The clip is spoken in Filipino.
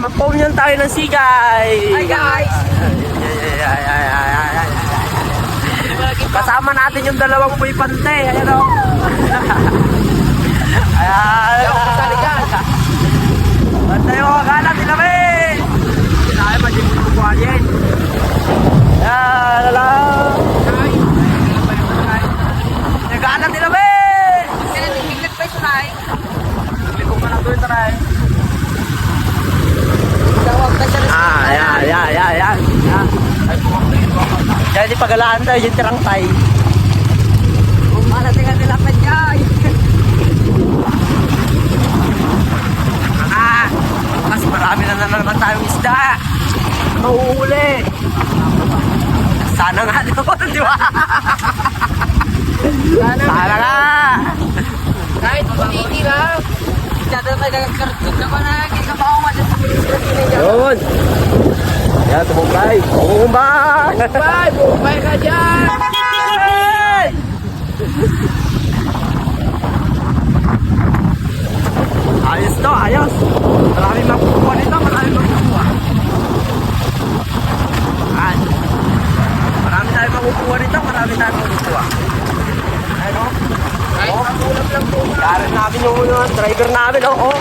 Magpumyan tayo ng sigay. Hi guys! Kasama natin yung dalawang puy pante. Ayan o. Ayan. Pantay mo kakalat nila ba eh. Kaya magiging yan. Ayan. Alam. Nagkalat nila ba eh. Sila nagpiglat pa yung sunay. Likong ka na doon taray. Tawag ka siya. Ayan. Kaya di pagalaan tayo yung tirang tay. Umala tingnan nila pa dyan. Mas marami na naman tayong isda. Mauuli. Sana nga doon, di ba? Sana nga. Kahit hindi lang. Diyan na may nagkartog na ba na kikabawa sa pinisgrati na dyan. Yun. Yan, tumumbay. Tumumbay. Bye! Bumay ka dyan! Ayos to, ayos. Marami makukuha nito, marami makukuha. Ayan. Marami tayo makukuha nito, marami tayo makukuha. Ano? Kahit makulap lang po. Karin namin yung driver namin, oh.